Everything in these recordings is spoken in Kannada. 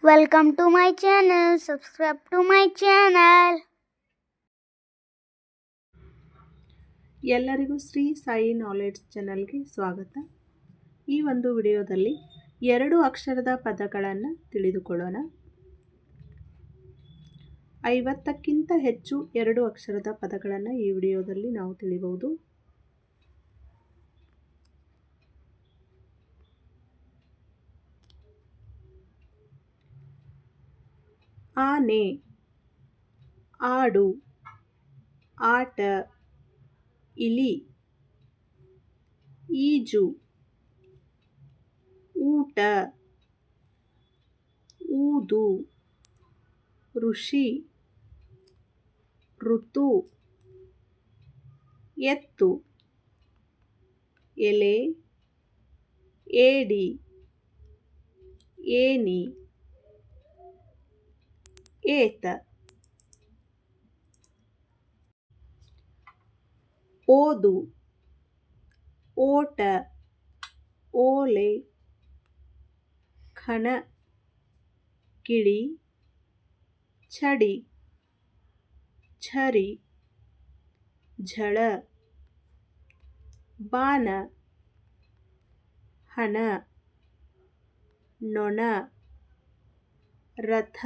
Welcome to my channel. Subscribe to my channel. ಎಲ್ಲರಿಗೂ ಶ್ರೀ ಸಾಯಿ ನಾಲೆಡ್ಜ್ ಚಾನಲ್ಗೆ ಸ್ವಾಗತ. ಈ ಒಂದು ವಿಡಿಯೋದಲ್ಲಿ 2 ಅಕ್ಷರದ ಪದಗಳನ್ನು ತಿಳಿದುಕೊಳ್ಳೋಣ. 50ಕ್ಕಿಂತ ಹೆಚ್ಚು 2 ಅಕ್ಷರದ ಪದಗಳನ್ನು ಈ ವಿಡಿಯೋದಲ್ಲಿ ನಾವು ತಿಳಿಬಹುದು. ಆನೆ, ಆಡು, ಆಟ, ಇಲಿ, ಈಜು, ಊಟ, ಊದು, ಋಷಿ, ಋತು, ಎತ್ತು, ಎಲೆ, ಏಡಿ, ಏನಿ, ಏತ. ಓದು, ಓಟ, ಓಲೆ, ಖಣ, ಕಿಡಿ, ಛಡಿ, ಛರಿ, ಝಳ, ಬಾನ, ಹಣ, ನೊಣ, ರಥ,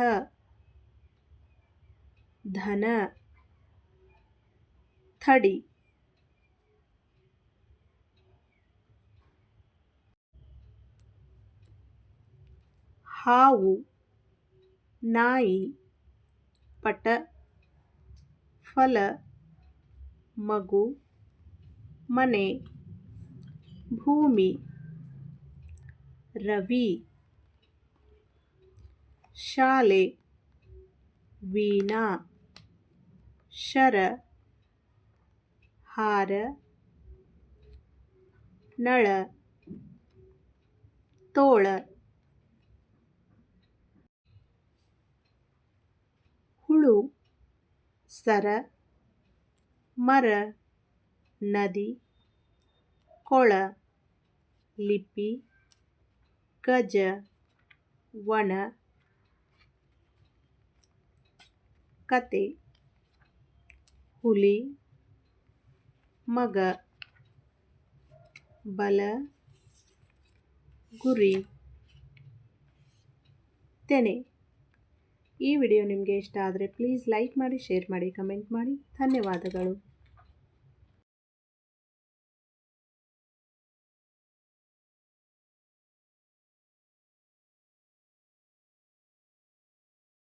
ಧನ, ಥಡಿ. ಹಾವು, ನಾಯಿ, ಪಟ, ಫಲ, ಮಗು, ಮನೆ, ಭೂಮಿ, ರವಿ, ಶಾಲೆ, ವೀಣಾ, ಶರ, ಹಾರ, ನಳ, ತೋಳ. ಹುಳು, ಸರ, ಮರ, ನದಿ, ಕೊಳ, ಲಿಪಿ, ಗಜ, ವನ, ಕತೆ, ಹುಲಿ, ಮಗ, ಬಲ, ಗುರಿ, ತೆನೆ. ಈ ವಿಡಿಯೋ ನಿಮಗೆ ಇಷ್ಟ ಆದರೆ ಪ್ಲೀಸ್ ಲೈಕ್ ಮಾಡಿ, ಶೇರ್ ಮಾಡಿ, ಕಮೆಂಟ್ ಮಾಡಿ. ಧನ್ಯವಾದಗಳು.